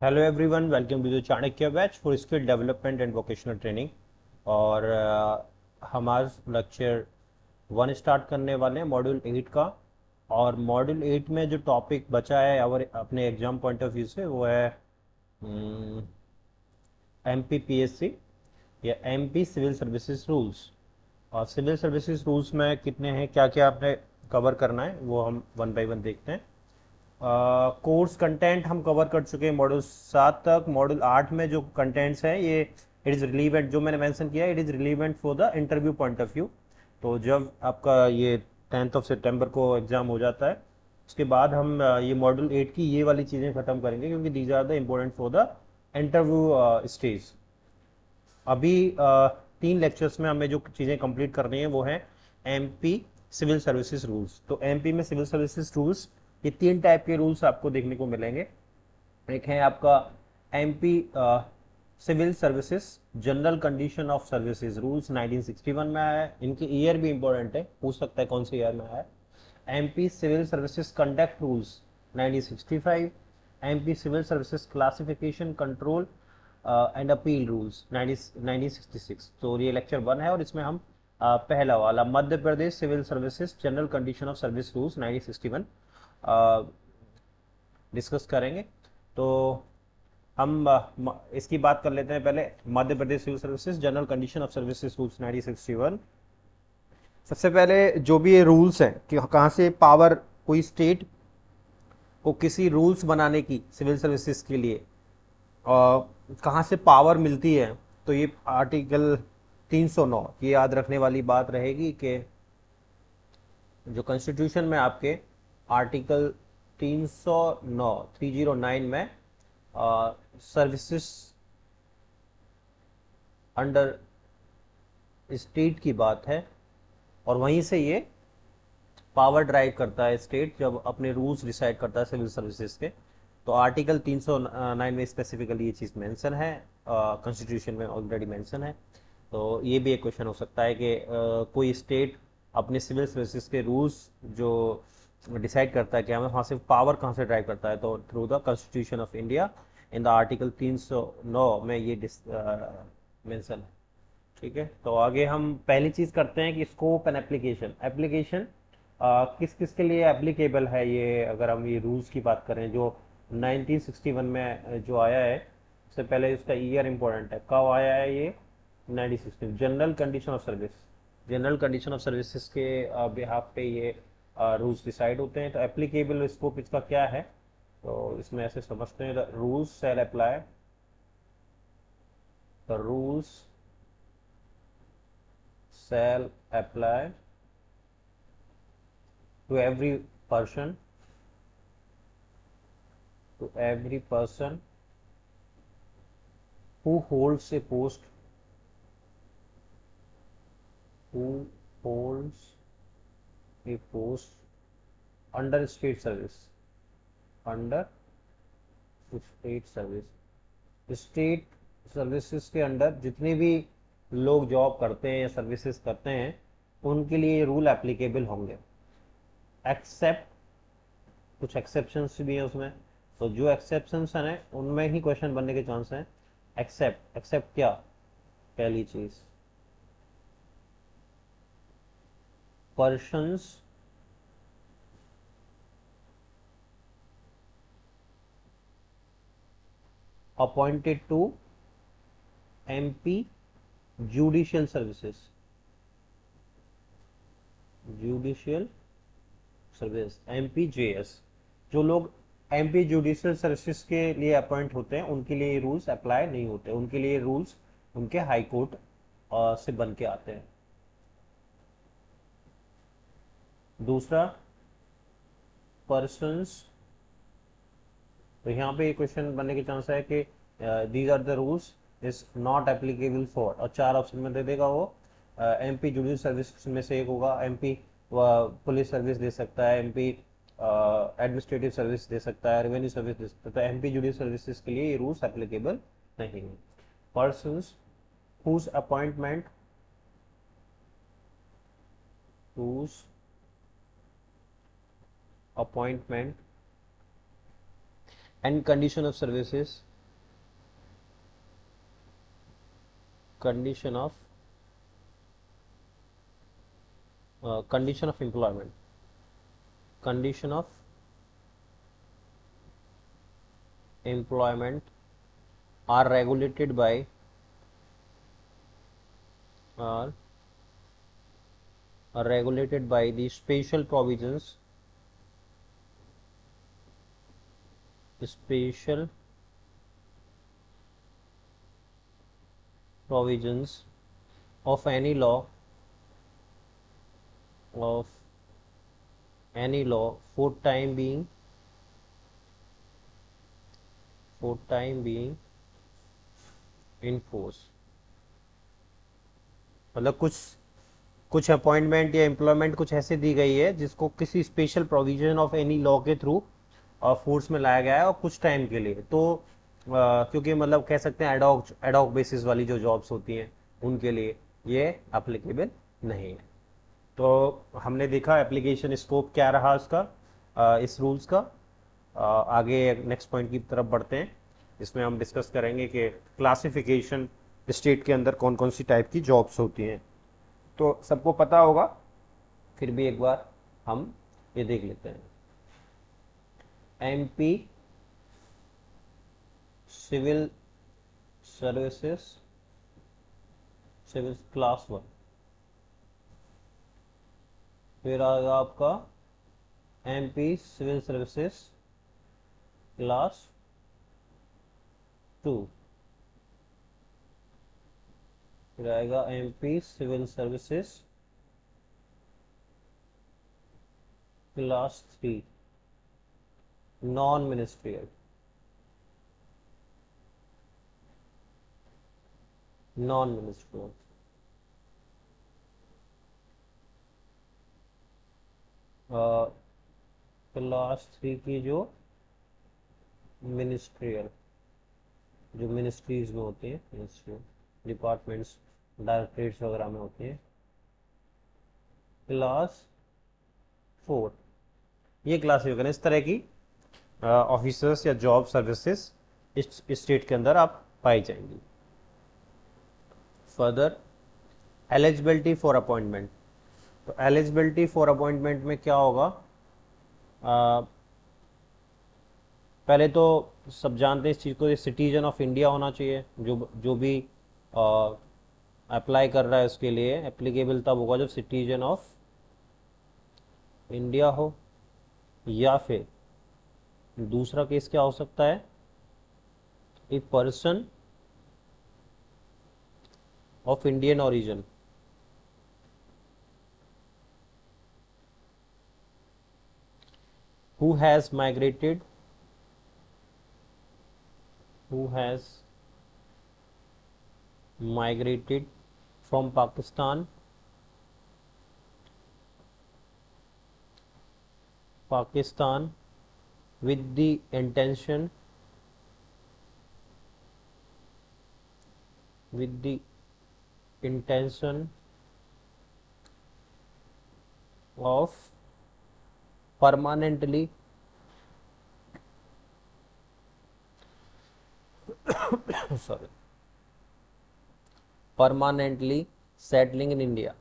Hello everyone, welcome to the Chanakya batch for skill development and vocational training. और हम आज lecture 1 start करने वाले हैं मॉड्यूल 8 का। और मॉड्यूल 8 में जो टॉपिक बचा है और अपने एग्जाम पॉइंट ऑफ व्यू से वो है M P P S C या M P civil services rules. और सिविल सर्विसेज रूल्स में कितने हैं, क्या क्या आपने कवर करना है, वो हम वन बाय वन देखते हैं। कोर्स कंटेंट हम कवर कर चुके हैं मॉड्यूल 7 तक। मॉड्यूल 8 में जो कंटेंट्स हैं ये इट इज़ रिलीवेंट, जो मैंने मेंशन किया it is relevant for the interview point of view. तो जब आपका ये 10th ऑफ सितंबर को एग्ज़ाम हो जाता है उसके बाद हम ये मॉड्यूल 8 की ये वाली चीज़ें ख़त्म करेंगे, क्योंकि these are the important for the interview stage. अभी 3 लेक्चर्स में हमें जो चीज़ें कंप्लीट करनी है वो है एमपी सिविल सर्विसेज रूल्स। तो एमपी में सिविल सर्विसेज रूल्स, ये 3 टाइप के रूल्स आपको देखने को मिलेंगे। एक है आपका MP civil services general condition of services rules, 1961 में आया है। इनकी ईयर भी इंपॉर्टेंट है, पूछ सकता है कौन से ईयर में आया है। MP civil services conduct rules, 1965। MP civil services classification control and appeal rules, 1966। तो ये लेक्चर 1 है और इसमें हम पहला वाला Madhya Pradesh civil services general condition of service rules 1961 discuss करेंगे। तो हम इसकी बात कर लेते हैं पहले। Madhya Pradesh civil services general condition of services rules 1961। सबसे पहले जो भी ये रूल्स हैं कि कहाँ से पावर कोई स्टेट को किसी रूल्स बनाने की सिविल सर्विसेज के लिए कहाँ से पावर मिलती है, तो ये आर्टिकल 309 ये याद रखने वाली बात रहेगी कि जो कॉन्स्टिट्यूशन में आपके आर्टिकल 309 309 में सर्विसेज अंडर स्टेट की बात है, और वहीं से ये पावर ड्राइव करता है स्टेट जब अपने रूल्स डिसाइड करता है सिविल सर्विसेज के। तो आर्टिकल 309 में स्पेसिफिकली ये चीज़ मेंशन है, कॉन्स्टिट्यूशन में ऑलरेडी मेंशन है। तो ये भी एक क्वेश्चन हो सकता है कि कोई स्टेट अपने सिविल सर्विसेज के रूल्स जो डिसाइड करता है कि हमें वहाँ से पावर कहाँ से ड्राइव करता है, तो through the constitution of India in the article 309 में ये मेंशन है। ठीक है, तो आगे हम पहली चीज़ करते हैं कि स्कोप एंड एप्लीकेशन। एप्लीकेशन किस किस के लिए एप्लीकेबल है, ये अगर हम ये रूल्स की बात करें जो 1961 में जो आया है। उससे पहले इसका ईयर इंपॉर्टेंट है, कब आया है ये, 1960। General condition of service, general condition of services के बिहाफ पे ये रूल्स डिसाइड होते हैं। तो एप्लीकेबल स्कोप इसका क्या है, तो इसमें ऐसे समझते हैं, the rules shall apply, the rules shall apply to person every person who holds a post, who holds a post under state service, under state service. State services के अंडर जितने भी लोग जॉब करते हैं या सर्विसेज करते हैं उनके लिए ये रूल एप्लीकेबल होंगे, एक्सेप्ट कुछ एक्सेप्शंस भी हैं उसमें। तो जो एक्सेप्शंस हैं उनमें ही क्वेश्चन बनने के चांस हैं। एक्सेप्ट, एक्सेप्ट क्या, पहली चीज persons appointed to MP judicial services, judicial service MPJS. जो लोग एमपी जुडिशियल सर्विसेज के लिए अपॉइंट होते हैं उनके लिए ये रूल्स अप्लाई नहीं होते, उनके लिए रूल्स उनके हाई कोर्ट से बन के आते हैं। दूसरा पर्सन्स, तो यहाँ पे क्वेश्चन बनने के चांस है कि these are the rules is not applicable for, और 4 ऑप्शन में दे देगा वो। एमपी जुडिशियल सर्विस में से एक होगा, एमपी पुलिस सर्विस दे सकता है, एमपी एडमिनिस्ट्रेटिव सर्विस दे सकता है, रेवेन्यू सर्विस दे सकता है। तो एमपी जुडिशियल सर्विसेज के लिए ये रूल्स एप्लीकेबल नहीं है। Persons whose appointment, whose appointment and condition of services condition of employment, condition of employment are regulated by are regulated by the special provisions of any law for time being in force। मतलब कुछ appointment या employment कुछ ऐसे दी गई है जिसको किसी special provision of any law के थ्रू फोर्स में लाया गया है और कुछ टाइम के लिए। तो क्योंकि मतलब कह सकते हैं एडॉक बेसिस वाली जो जॉब्स होती हैं उनके लिए ये एप्लीकेबल नहीं है। तो हमने देखा एप्लीकेशन स्कोप क्या रहा उसका, इस रूल्स का। आगे नेक्स्ट पॉइंट की तरफ बढ़ते हैं। इसमें हम डिस्कस करेंगे कि क्लासिफिकेशन स्टेट के अंदर कौन कौन सी टाइप की जॉब्स होती हैं। तो सबको पता होगा, फिर भी एक बार हम ये देख लेते हैं। MP civil services civil class 1, फिर आएगा आपका एमपी सिविल सर्विसेज क्लास 2, फिर आएगा MP civil services class 3 non ministerial, class 3 की जो मिनिस्ट्रियल, जो मिनिस्ट्रीज में होती है, मिनिस्ट्री डिपार्टमेंट्स डायरेक्टरेट्स वगैरह में होती है। क्लास 4 ये क्लासिफिकेशन इस तरह की ऑफिसर्स या जॉब सर्विसेज इस स्टेट के अंदर आप पाई जाएंगी। Further eligibility for appointment. तो एलिजिबिलिटी फॉर अपॉइंटमेंट में क्या होगा, पहले तो सब जानते हैं इस चीज़ को, सिटीजन ऑफ इंडिया होना चाहिए। जो भी अप्लाई कर रहा है उसके लिए एप्लीकेबल तब होगा जब सिटीजन ऑफ इंडिया हो, या फिर दूसरा केस क्या हो सकता है, a person of Indian origin, who has migrated from Pakistan with the intention of permanently settling in India,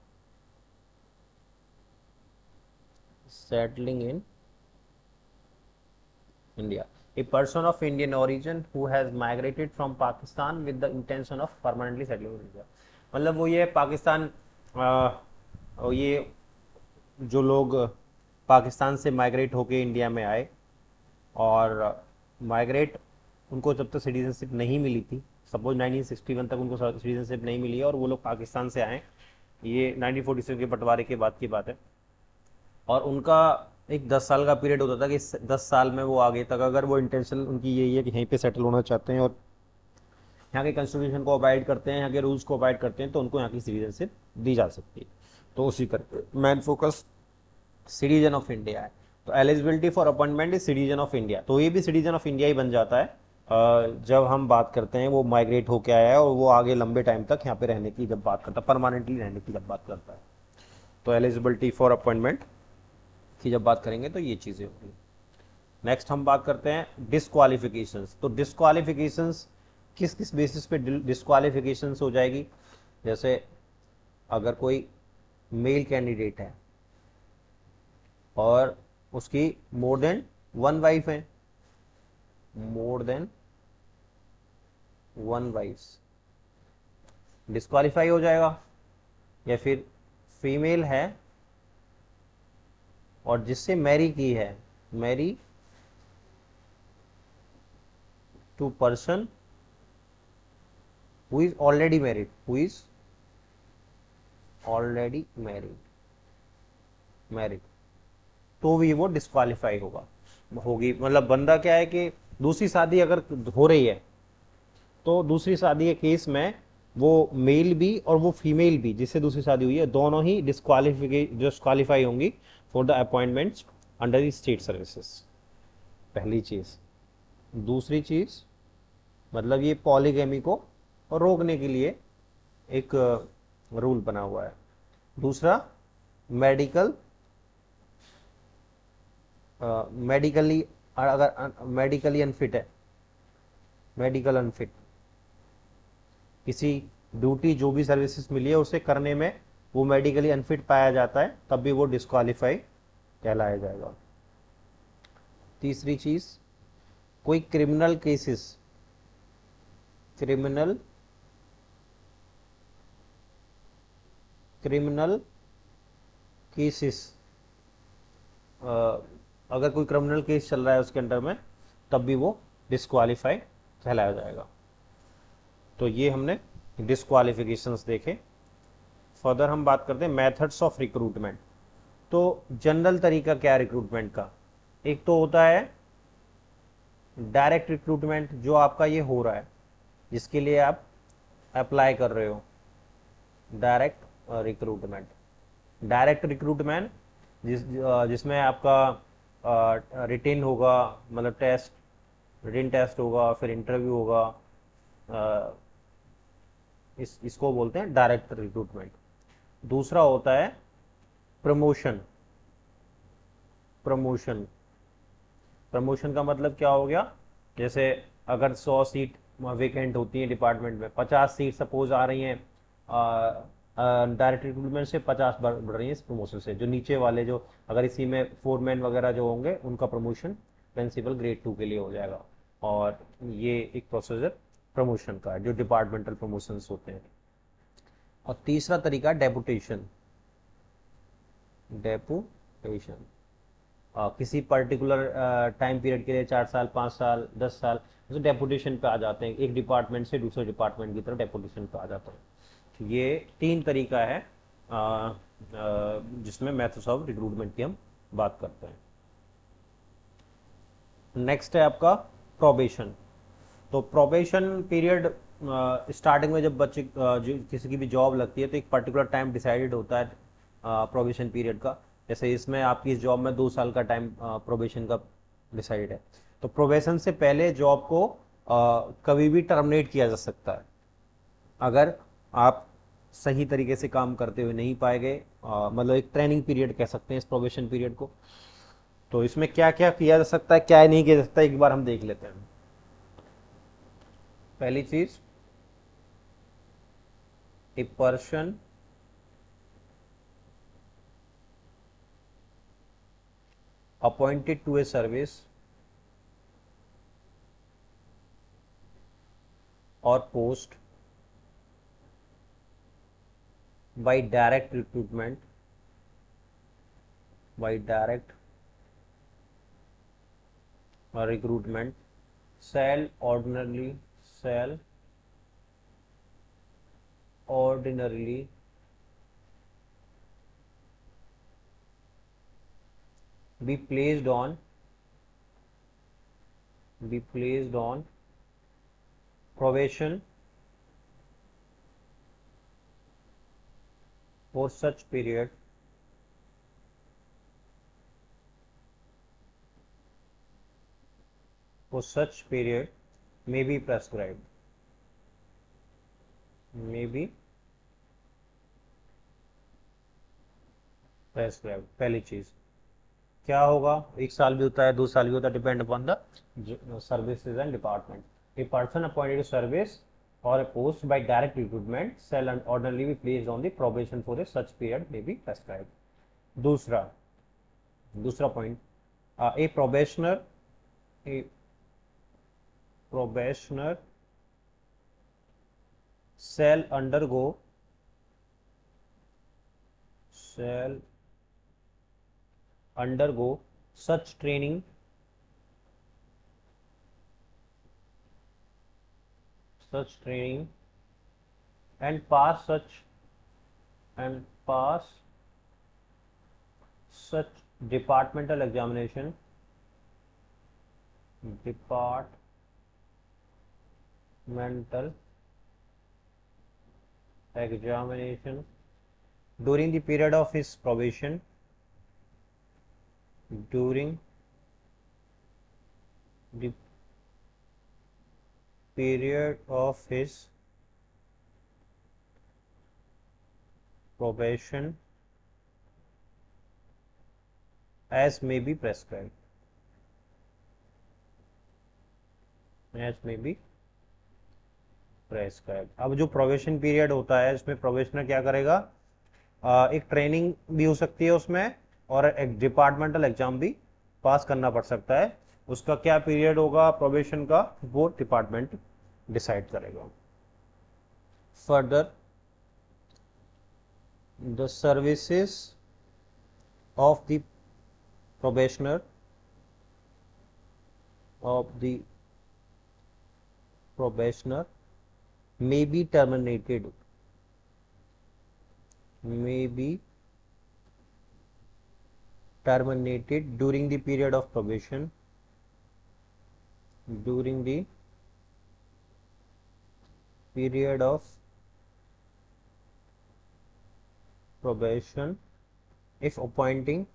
a person of Indian origin who has migrated from Pakistan with the intention of permanently settling in India। मतलब वो ये पाकिस्तान, ये जो लोग पाकिस्तान से migrate होके India में आए और माइग्रेट उनको जब तक सिटीजनशिप नहीं मिली थी, सपोज 1961 तक उनको सिटीजनशिप नहीं मिली है और वो लोग पाकिस्तान से आए, ये 1947 के बंटवारे के बाद की बात है, और उनका एक 10 साल का पीरियड होता था कि 10 साल में वो आगे तक अगर वो इंटेंशन उनकी यही है कि यहीं पे सेटल होना चाहते हैं और यहाँ के कॉन्स्टिट्यूशन को अवॉइड करते हैं, यहाँ के रूल्स को अवॉइड करते हैं, तो उनको यहाँ की सिटीजनशिप दी जा सकती है। तो उसी करके main focus citizen of India है। तो eligibility for appointment is citizen of India. तो ये भी सिटीजन ऑफ इंडिया ही बन जाता है जब हम बात करते हैं वो माइग्रेट होके आया है और वो आगे लंबे टाइम तक यहाँ पे रहने की जब बात करता है, परमानेंटली रहने की जब बात करता है। तो एलिजिबिलिटी फॉर अपॉइंटमेंट की जब बात करेंगे तो ये चीज़ें होंगी। नेक्स्ट हम बात करते हैं डिस्क्वालिफिकेशंस। तो डिस्क्वालिफिकेशंस किस किस बेसिस पे डिस्क्वालिफिकेशंस हो जाएगी, जैसे अगर कोई मेल कैंडिडेट है और उसकी मोर देन वन वाइफ है, more than one wife, disqualify हो जाएगा। या फिर फीमेल है और जिससे मैरी की है, marry to person who is already married, who is already married, तो भी वो डिस्क्वालीफाई होगी। मतलब बंदा क्या है कि दूसरी शादी अगर हो रही है तो दूसरी शादी के केस में वो मेल भी और वो फीमेल भी जिससे दूसरी शादी हुई है, दोनों ही डिस्क्वालीफाई होंगी for the appointments under the state services. पहली चीज। दूसरी चीज, मतलब ये पॉलीगैमी को रोकने के लिए एक रूल बना हुआ है। दूसरा, मेडिकली अगर मेडिकली अनफिट है, मेडिकल अनफिट, किसी ड्यूटी जो भी सर्विसेज मिली है उसे करने में वो मेडिकली अनफिट पाया जाता है, तब भी वो डिस्क्वालीफाई कहलाया जाएगा। तीसरी चीज, कोई क्रिमिनल केसेस अगर कोई क्रिमिनल केस चल रहा है उसके अंडर में, तब भी वो डिस्क्वालीफाई कहलाया जाएगा। तो ये हमने डिस्क्वालिफिकेशंस देखे। फर्दर हम बात करते हैं मेथड्स ऑफ रिक्रूटमेंट। तो जनरल तरीका क्या है रिक्रूटमेंट का? एक तो होता है डायरेक्ट रिक्रूटमेंट, जो आपका ये हो रहा है, जिसके लिए आप अप्लाई कर रहे हो, डायरेक्ट रिक्रूटमेंट जिसमें आपका रिटेन होगा, मतलब रिटेन टेस्ट होगा, फिर इंटरव्यू होगा, इसको बोलते हैं डायरेक्ट रिक्रूटमेंट। दूसरा होता है प्रमोशन का मतलब क्या हो गया? जैसे अगर 100 सीट वेकेंट होती है डिपार्टमेंट में, 50 सीट सपोज आ रही हैं डायरेक्ट रिक्रूटमेंट से, 50 बढ़ रही है इस प्रमोशन से। जो नीचे वाले, जो अगर इसी में फोरमैन वगैरह जो होंगे, उनका प्रमोशन प्रिंसिपल ग्रेड 2 के लिए हो जाएगा। और ये एक प्रोसीजर प्रमोशन का है, जो डिपार्टमेंटल प्रमोशंस होते हैं। और तीसरा तरीका डेपुटेशन। किसी पर्टिकुलर टाइम पीरियड के लिए 4 साल, 5 साल, 10 साल, तो डेपुटेशन पे आ जाते हैं, एक डिपार्टमेंट से दूसरे डिपार्टमेंट की तरफ डेपुटेशन पे आ जाते हैं। ये 3 तरीका है जिसमें मेथड्स ऑफ रिक्रूटमेंट की हम बात करते हैं। नेक्स्ट है आपका प्रोबेशन। तो प्रोबेशन पीरियड स्टार्टिंग में जब बच्चे किसी की भी जॉब लगती है तो एक पर्टिकुलर टाइम डिसाइडेड होता है प्रोबेशन पीरियड का। जैसे इसमें आपकी इस जॉब में 2 साल का टाइम प्रोबेशन का डिसाइड है। तो प्रोबेशन से पहले जॉब को कभी भी टर्मिनेट किया जा सकता है अगर आप सही तरीके से काम करते हुए नहीं पाए गए। मतलब एक ट्रेनिंग पीरियड कह सकते हैं इस प्रोबेशन पीरियड को। तो इसमें क्या क्या किया जा सकता है, क्या नहीं किया जा सकता, एक बार हम देख लेते हैं। पहली चीज, a person appointed to a service or post by direct recruitment shall ordinarily be placed on probation for such period may be prescribed। पहली चीज क्या होगा? 1 साल भी होता है, 2 साल भी होता है, depend upon the services and department. A person appointed to service or a post by direct recruitment shall ordinarily be placed on the probation for a such period may be prescribed. दूसरा point, a probationer shall undergo such training and pass such departmental examination during the period of his probation as may be prescribed. अब जो probation period होता है इसमें probationer क्या करेगा, एक training भी हो सकती है उसमें और एक डिपार्टमेंटल एग्जाम भी पास करना पड़ सकता है. उसका क्या पीरियड होगा प्रोबेशन का, वो डिपार्टमेंट डिसाइड करेगा. Further the services of the probationer may be terminated during the period of probation if appointing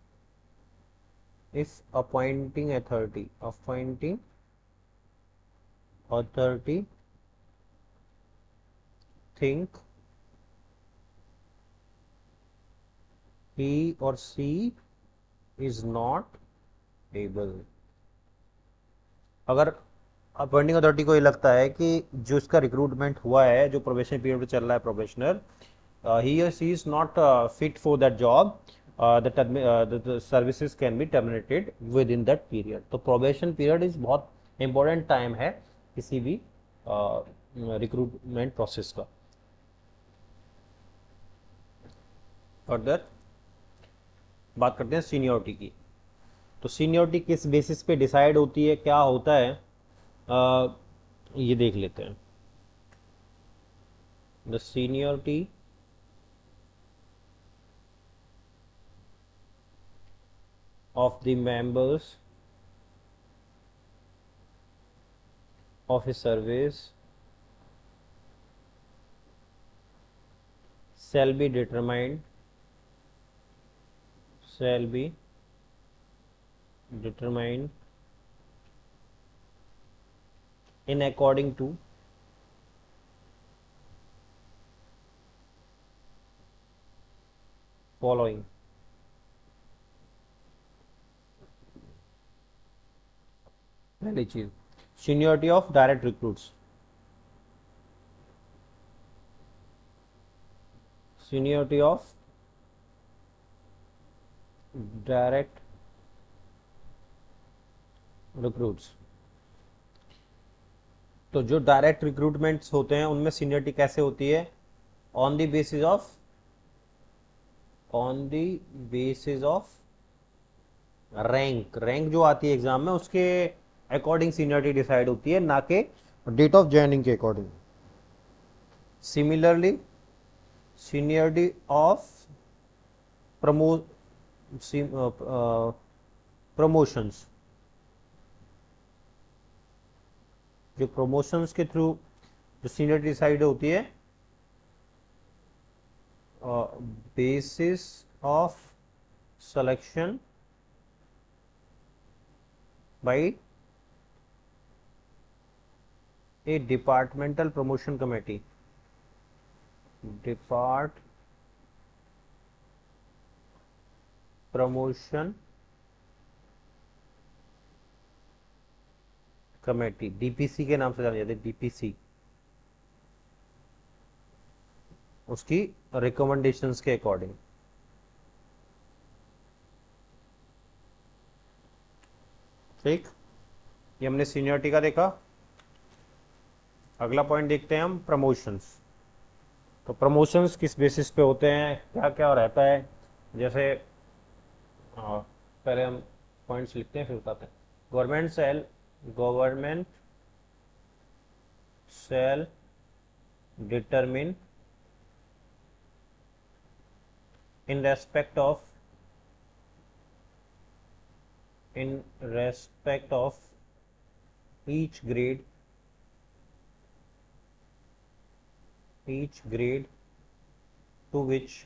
authority think he or she is not able. अगर अपॉइंटिंग अथॉरिटी को ये लगता है कि जो इसका रिक्रूटमेंट हुआ है, जो प्रोबेशन पीरियड चल रहा है probationer, he or she is not fit for that job, the services can be terminated within that period. तो प्रोबेशन पीरियड इज बहुत इंपॉर्टेंट टाइम है किसी भी रिक्रूटमेंट प्रोसेस का. फर्दर बात करते हैं सीनियरिटी की. तो सीनियरिटी किस बेसिस पे डिसाइड होती है, क्या होता है, ये देख लेते हैं. The seniority of the members of a service shall be determined in according to following. पहली चीज, seniority of direct recruits. Seniority of direct recruits. तो जो डायरेक्ट रिक्रूटमेंट्स होते हैं उनमें सीनियरिटी कैसे होती है, on the basis of rank जो आती है एग्जाम में उसके अकॉर्डिंग सीनियरिटी डिसाइड होती है, ना कि डेट ऑफ ज्वाइनिंग के according. Similarly seniority of promotions, जो प्रमोशंस के थ्रू जो सीनियरिटी डिसाइड होती है, basis of selection bye a departmental promotion committee. Promotion committee, DPC के नाम से जानी जाती है, डीपीसी. उसकी रिकमेंडेशंस के अकॉर्डिंग। ठीक, ये हमने सीनियरिटी का देखा। अगला पॉइंट देखते हैं हम, प्रमोशंस। तो प्रमोशंस किस बेसिस पे होते हैं, क्या क्या रहता है, जैसे पहले हम पॉइंट्स लिखते हैं फिर बताते हैं। Government shall determine in respect of each grade to which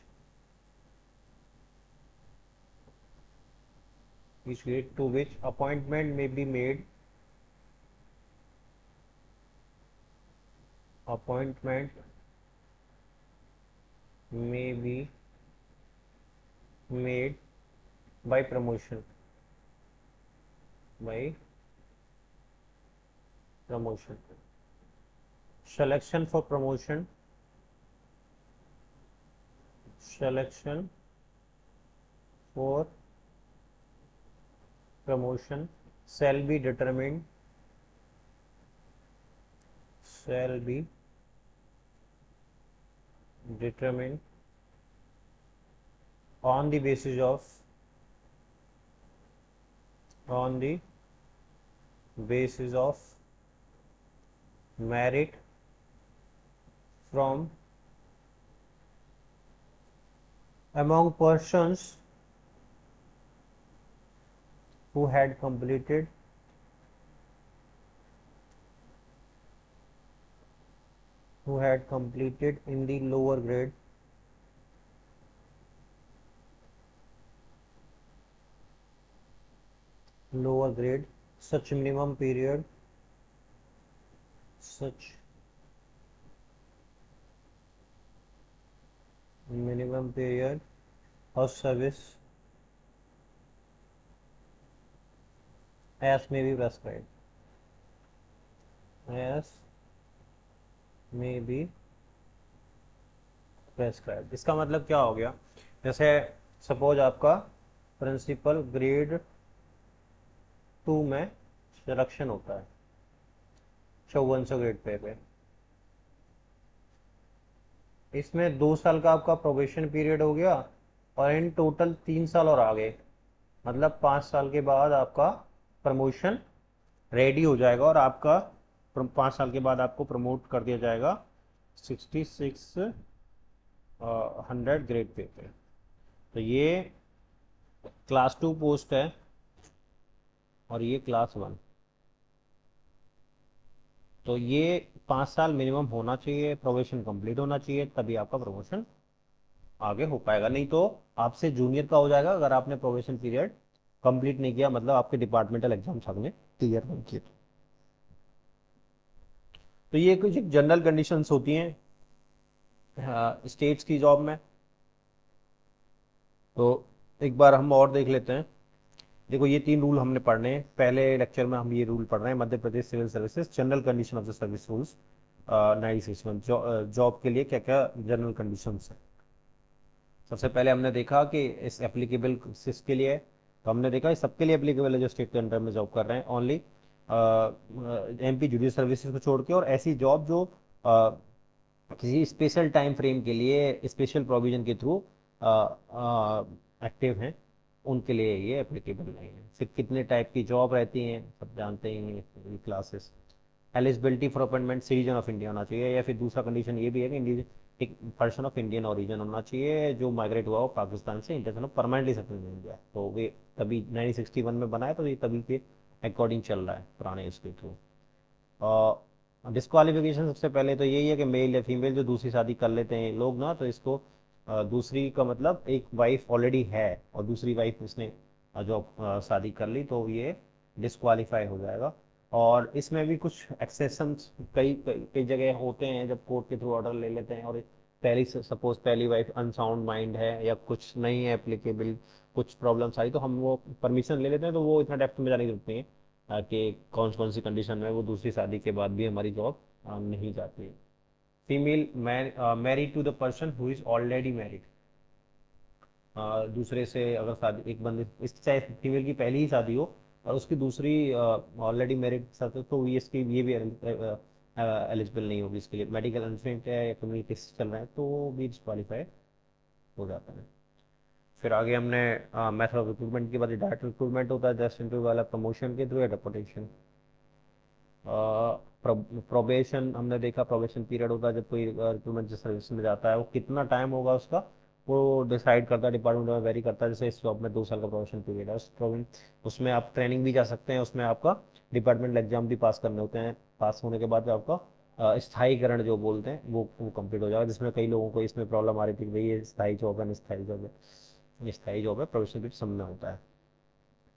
appointment may be made, by promotion, selection for promotion shall be determined on the basis of merit from among persons who had completed in the lower grade such minimum period of service as may be prescribed, इसका मतलब क्या हो गया, जैसे suppose आपका principal grade 2 में selection होता है 5400 ग्रेड पे इसमें 2 साल का आपका प्रोबेशन पीरियड हो गया और इन टोटल 3 साल और आ गए, मतलब 5 साल के बाद आपका प्रमोशन रेडी हो जाएगा और आपका 5 साल के बाद आपको प्रमोट कर दिया जाएगा 6600 ग्रेड पे। तो ये क्लास 2 पोस्ट है और ये क्लास 1। तो ये 5 साल मिनिमम होना चाहिए, प्रोबेशन कंप्लीट होना चाहिए, तभी आपका प्रमोशन आगे हो पाएगा, नहीं तो आपसे जूनियर का हो जाएगा अगर आपने प्रोबेशन पीरियड कंप्लीट नहीं किया, मतलब आपके डिपार्टमेंटल एग्जाम्स आपने क्लियर नहीं किए। तो ये कुछ जनरल कंडीशंस होती हैं स्टेट्स की जॉब में। तो एक बार हम और देख लेते हैं। देखो ये 3 रूल हमने पढ़ने हैं, पहले लेक्चर में हम ये रूल पढ़ रहे हैं, Madhya Pradesh civil services general condition of the service rules 96 job के लिए क्या क्या जनरल कंडीशंस है। सबसे पहले हमने देखा कि इस एप्लीकेबल किसके लिए है, तो हमने देखा सबके लिए एप्लीकेबल है जो स्टेट के अंडर में जॉब कर रहे हैं, ओनली एमपी जुडिशल सर्विसेज को छोड़ के, और ऐसी जॉब जो किसी स्पेशल टाइम फ्रेम के लिए स्पेशल प्रोविजन के थ्रू एक्टिव हैं, उनके लिए ये एप्लीकेबल नहीं है। फिर कितने टाइप की जॉब रहती हैं सब जानते ही हैं classes. Eligibility for appointment citizen of India होना चाहिए, या फिर दूसरा कंडीशन ये भी है कि एक पर्सन ऑफ इंडियन ओरिजिन होना चाहिए जो माइग्रेट हुआ हो पाकिस्तान से इंटरनेशनल परमानेंटली सेटल मिल गया, तो वे तभी 1961 में बनाया, तो ये तभी के अकॉर्डिंग चल रहा है पुराने इसके थ्रू। और डिस्क्वालिफिकेशन सबसे पहले तो यही है कि मेल या फीमेल जो दूसरी शादी कर लेते हैं लोग ना, तो इसको दूसरी का मतलब एक वाइफ ऑलरेडी है और दूसरी वाइफ उसने जो शादी कर ली, तो ये डिस्क्वालीफाई हो जाएगा। और इसमें भी कुछ एक्सेप्शंस कई कई जगह होते हैं जब कोर्ट के थ्रू ऑर्डर ले लेते हैं, और सपोज पहली वाइफ अनसाउंड माइंड है या कुछ नहीं है एप्लीकेबल, कुछ प्रॉब्लम्स आई, तो हम वो परमिशन ले लेते हैं, तो वो इतना डेप्थ में जाने की जरूरत नहीं है कि कौन कौन सी कंडीशन में वो दूसरी शादी के बाद भी हमारी जॉब नहीं जाती है। Female married to the person who is already married. दूसरे से अगर शादी, एक बंदे इस चाहे फीमेल की पहली ही शादी हो और उसकी दूसरी ऑलरेडी मैरिड साथ हो, तो ये भी एलिजिबल नहीं होगी इसके लिए। मेडिकल अनफिट है या क्रिमिनल केस चल रहा है तो वो भी डिस्क्वालीफाई हो जाता है। फिर आगे हमने मेथड ऑफ रिक्रूटमेंट के बाद डायरेक्ट रिक्रूटमेंट होता है, जस्ट इंटरव्यू वाला, प्रमोशन के थ्रू या डेपुटेशन। प्रोबेशन हमने देखा, प्रोबेशन पीरियड होता है जब कोई रिक्रूटमेंट सर्विस में जाता है, वो कितना टाइम होगा उसका वो डिसाइड करता है, डिपार्टमेंट में वेरी करता है। जैसे इस जॉब में 2 साल का प्रोबेशन पीरियड है, उसमें आप ट्रेनिंग भी जा सकते हैं, उसमें आपका डिपार्टमेंट एग्जाम भी पास करने होते हैं, पास होने के बाद आपका स्थायीकरण जो बोलते हैं वो कंप्लीट हो जाएगा। जिसमें कई लोगों को इसमें प्रॉब्लम आ रही थी कि भाई ये स्थायी जॉब है, स्थायी जॉब है, स्थायी जॉब है, प्रोबेशन पीरियड सब में होता है।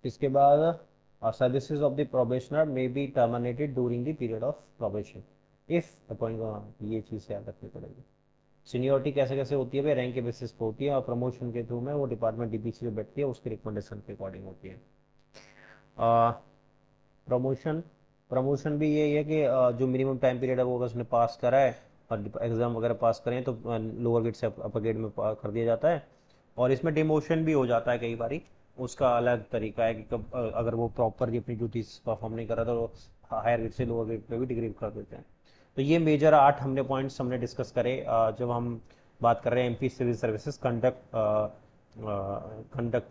इसके बाद services of the probationer may be terminated during the period of probation if appoint, ये चीज़ याद रखनी पड़ेगी। सीनियोरिटी कैसे कैसे होती है भाई, रैंक के बेसिस पे होती है, और प्रमोशन के थ्रू में वो डिपार्टमेंट डीपीसी में बैठती है, उसके रिकमेंडेशन के अकॉर्डिंग होती है। प्रमोशन प्रमोशन भी यही है कि जो मिनिमम टाइम पीरियड है वो अगर उसने पास करा है और एग्जाम वगैरह पास करें तो लोअर ग्रेड से अपर ग्रेड में कर दिया जाता है। और इसमें डिमोशन भी हो जाता है कई बारी, उसका अलग तरीका है कि कब अगर वो प्रॉपर अपनी ड्यूटीज परफॉर्म नहीं कर रहा तो हायर ग्रेड से लोअर ग्रेड पे भी डिग्रेड कर देते हैं। तो ये मेजर 8 हमने पॉइंट्स हमने डिस्कस करे जब हम बात कर रहे हैं एमपी सिविल सर्विसेज कंडक्ट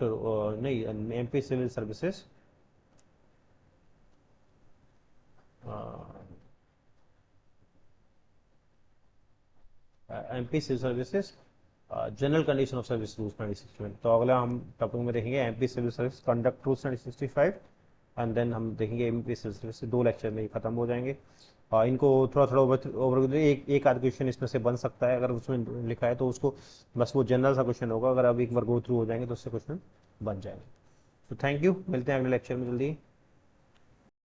नहीं, MP civil services MP civil services general condition of service rules 1961। तो अगला हम टॉपिक में देखेंगे MP civil service conduct rules 1965 and then हम देखेंगे एमपी सिविल सर्विस। 2 लेक्चर में ये खत्म हो जाएंगे। इनको थोड़ा थोड़ा ओवर एक आध क्वेश्चन इसमें से बन सकता है, अगर उसमें लिखा है तो उसको बस वो जनरल सा क्वेश्चन होगा, अगर अब एक बार गो थ्रू हो जाएंगे तो उससे क्वेश्चन बन जाएंगे। तो थैंक यू, मिलते हैं अगले लेक्चर में जल्दी।